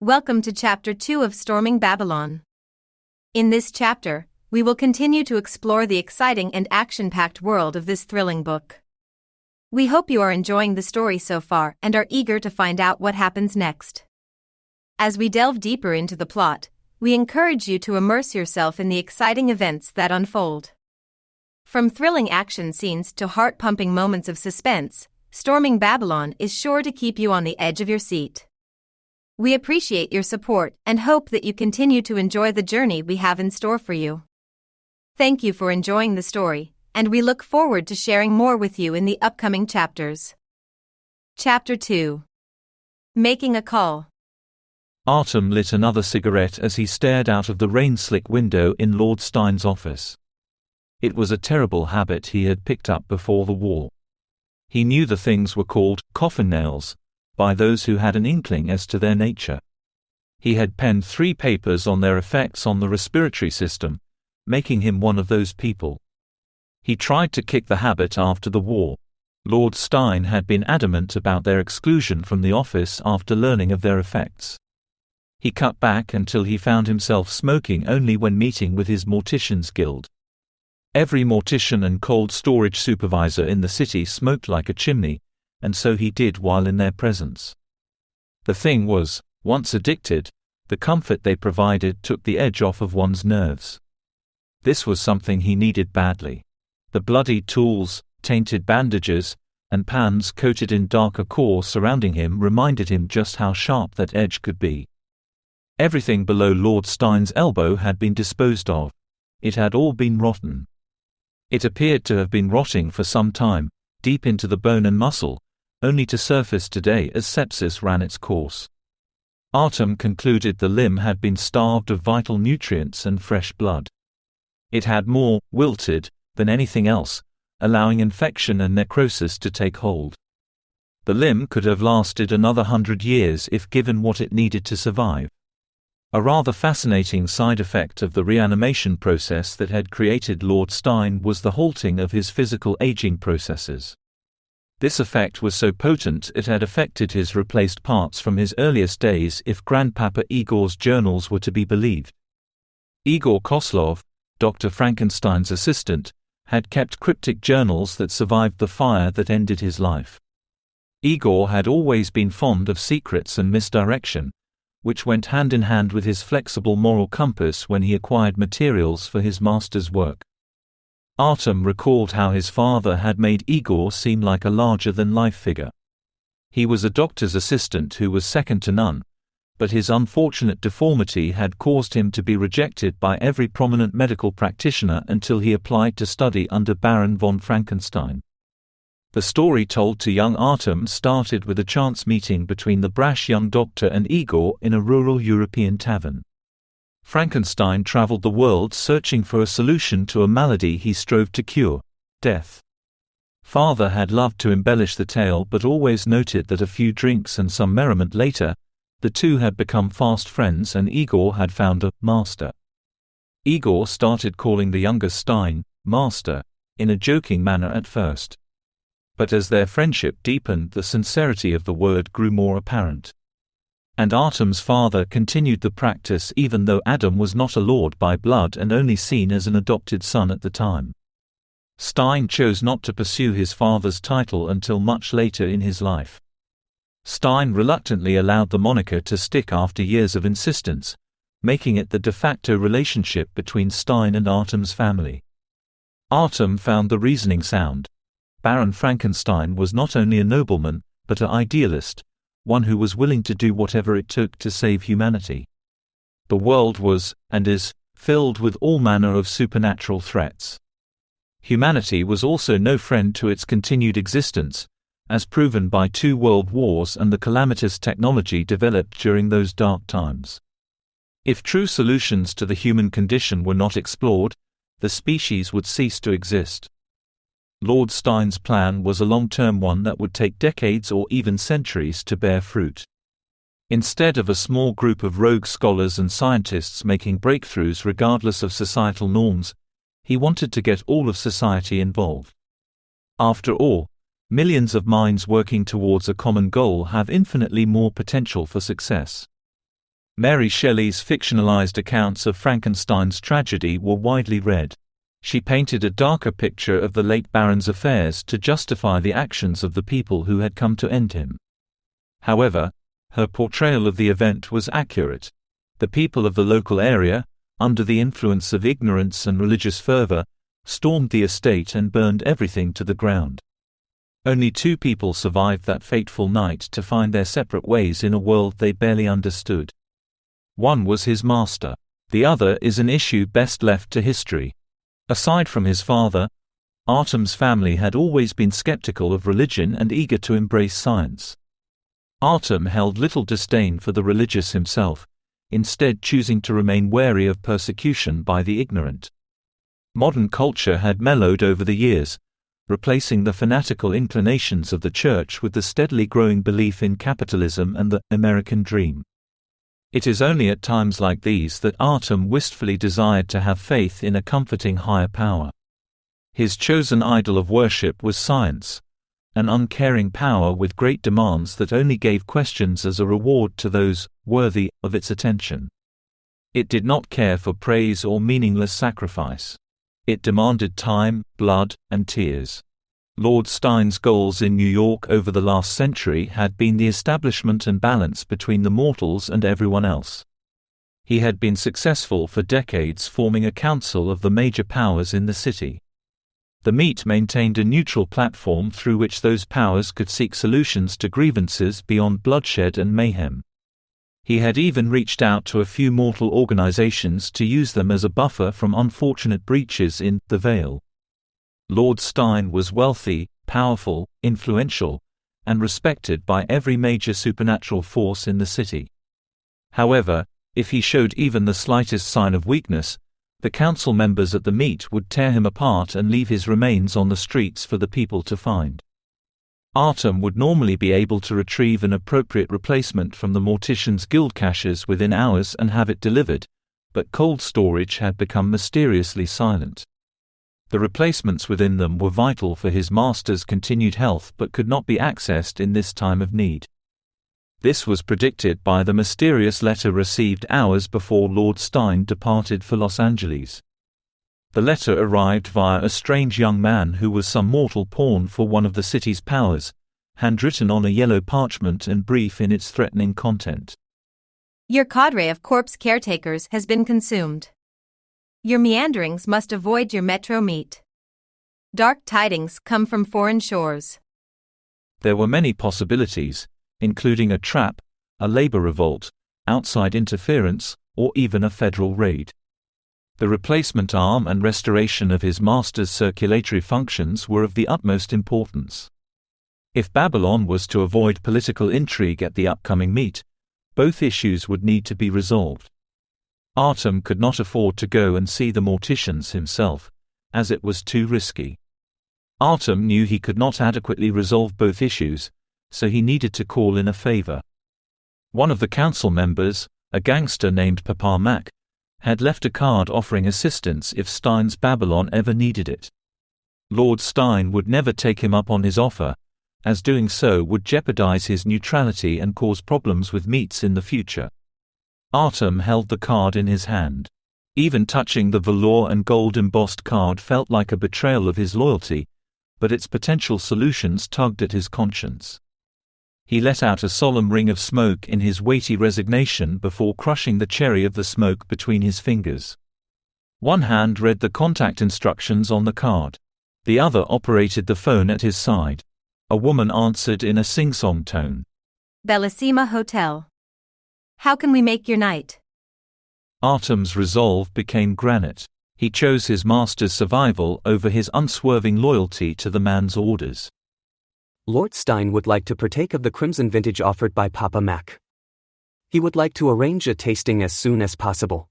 Welcome to Chapter 2 of Storming Babylon. In this chapter, we will continue to explore the exciting and action-packed world of this thrilling book. We hope you are enjoying the story so far and are eager to find out what happens next. As we delve deeper into the plot, we encourage you to immerse yourself in the exciting events that unfold. From thrilling action scenes to heart-pumping moments of suspense, Storming Babylon is sure to keep you on the edge of your seat. We appreciate your support and hope that you continue to enjoy the journey we have in store for you. Thank you for enjoying the story, and we look forward to sharing more with you in the upcoming chapters. Chapter 2. Making a Call. Artem lit another cigarette as he stared out of the rain-slick window in Lord Stein's office. It was a terrible habit he had picked up before the war. He knew the things were called coffin nails by those who had an inkling as to their nature. He had penned 3 papers on their effects on the respiratory system, making him one of those people. He tried to kick the habit after the war. Lord Stein had been adamant about their exclusion from the office after learning of their effects. He cut back until he found himself smoking only when meeting with his Morticians Guild. Every mortician and cold storage supervisor in the city smoked like a chimney, and so he did while in their presence. The thing was, once addicted, the comfort they provided took the edge off of one's nerves. This was something he needed badly. The bloody tools, tainted bandages, and pans coated in dark ochre surrounding him reminded him just how sharp that edge could be. Everything below Lord Stein's elbow had been disposed of. It had all been rotten. It appeared to have been rotting for some time, deep into the bone and muscle, only to surface today as sepsis ran its course. Artem concluded the limb had been starved of vital nutrients and fresh blood. It had more wilted than anything else, allowing infection and necrosis to take hold. The limb could have lasted another 100 years if given what it needed to survive. A rather fascinating side effect of the reanimation process that had created Lord Stein was the halting of his physical aging processes. This effect was so potent it had affected his replaced parts from his earliest days if Grandpapa Igor's journals were to be believed. Igor Koslov, Dr. Frankenstein's assistant, had kept cryptic journals that survived the fire that ended his life. Igor had always been fond of secrets and misdirection, which went hand in hand with his flexible moral compass when he acquired materials for his master's work. Artem recalled how his father had made Igor seem like a larger-than-life figure. He was a doctor's assistant who was second to none, but his unfortunate deformity had caused him to be rejected by every prominent medical practitioner until he applied to study under Baron von Frankenstein. The story told to young Artem started with a chance meeting between the brash young doctor and Igor in a rural European tavern. Frankenstein traveled the world searching for a solution to a malady he strove to cure: death. Father had loved to embellish the tale but always noted that a few drinks and some merriment later, the two had become fast friends and Igor had found a master. Igor started calling the younger Stein master, in a joking manner at first. But as their friendship deepened, the sincerity of the word grew more apparent. And Artem's father continued the practice even though Adam was not a lord by blood and only seen as an adopted son at the time. Stein chose not to pursue his father's title until much later in his life. Stein reluctantly allowed the moniker to stick after years of insistence, making it the de facto relationship between Stein and Artem's family. Artem found the reasoning sound. Baron Frankenstein was not only a nobleman, but an idealist, one who was willing to do whatever it took to save humanity. The world was, and is, filled with all manner of supernatural threats. Humanity was also no friend to its continued existence, as proven by 2 world wars and the calamitous technology developed during those dark times. If true solutions to the human condition were not explored, the species would cease to exist. Lord Stein's plan was a long-term one that would take decades or even centuries to bear fruit. Instead of a small group of rogue scholars and scientists making breakthroughs regardless of societal norms, he wanted to get all of society involved. After all, millions of minds working towards a common goal have infinitely more potential for success. Mary Shelley's fictionalized accounts of Frankenstein's tragedy were widely read. She painted a darker picture of the late Baron's affairs to justify the actions of the people who had come to end him. However, her portrayal of the event was accurate. The people of the local area, under the influence of ignorance and religious fervor, stormed the estate and burned everything to the ground. Only 2 people survived that fateful night to find their separate ways in a world they barely understood. One was his master. The other is an issue best left to history. Aside from his father, Artem's family had always been skeptical of religion and eager to embrace science. Artem held little disdain for the religious himself, instead choosing to remain wary of persecution by the ignorant. Modern culture had mellowed over the years, replacing the fanatical inclinations of the church with the steadily growing belief in capitalism and the American dream. It is only at times like these that Artem wistfully desired to have faith in a comforting higher power. His chosen idol of worship was science, an uncaring power with great demands that only gave questions as a reward to those worthy of its attention. It did not care for praise or meaningless sacrifice. It demanded time, blood, and tears. Lord Stein's goals in New York over the last century had been the establishment and balance between the mortals and everyone else. He had been successful for decades forming a council of the major powers in the city. The Meet maintained a neutral platform through which those powers could seek solutions to grievances beyond bloodshed and mayhem. He had even reached out to a few mortal organizations to use them as a buffer from unfortunate breaches in the Veil. Lord Stein was wealthy, powerful, influential, and respected by every major supernatural force in the city. However, if he showed even the slightest sign of weakness, the council members at the Meet would tear him apart and leave his remains on the streets for the people to find. Artem would normally be able to retrieve an appropriate replacement from the Morticians' Guild caches within hours and have it delivered, but cold storage had become mysteriously silent. The replacements within them were vital for his master's continued health but could not be accessed in this time of need. This was predicted by the mysterious letter received hours before Lord Stein departed for Los Angeles. The letter arrived via a strange young man who was some mortal pawn for one of the city's powers, handwritten on a yellow parchment and brief in its threatening content. Your cadre of corpse caretakers has been consumed. Your meanderings must avoid your metro meet. Dark tidings come from foreign shores. There were many possibilities, including a trap, a labor revolt, outside interference, or even a federal raid. The replacement arm and restoration of his master's circulatory functions were of the utmost importance. If Babylon was to avoid political intrigue at the upcoming meet, both issues would need to be resolved. Artem could not afford to go and see the Morticians himself, as it was too risky. Artem knew he could not adequately resolve both issues, so he needed to call in a favor. One of the council members, a gangster named Papa Mac, had left a card offering assistance if Stein's Babylon ever needed it. Lord Stein would never take him up on his offer, as doing so would jeopardize his neutrality and cause problems with meets in the future. Artem held the card in his hand. Even touching the velour and gold-embossed card felt like a betrayal of his loyalty, but its potential solutions tugged at his conscience. He let out a solemn ring of smoke in his weighty resignation before crushing the cherry of the smoke between his fingers. One hand read the contact instructions on the card. The other operated the phone at his side. A woman answered in a sing-song tone. Bellissima Hotel. How can we make your night? Artem's resolve became granite. He chose his master's survival over his unswerving loyalty to the man's orders. Lord Stein would like to partake of the crimson vintage offered by Papa Mac. He would like to arrange a tasting as soon as possible.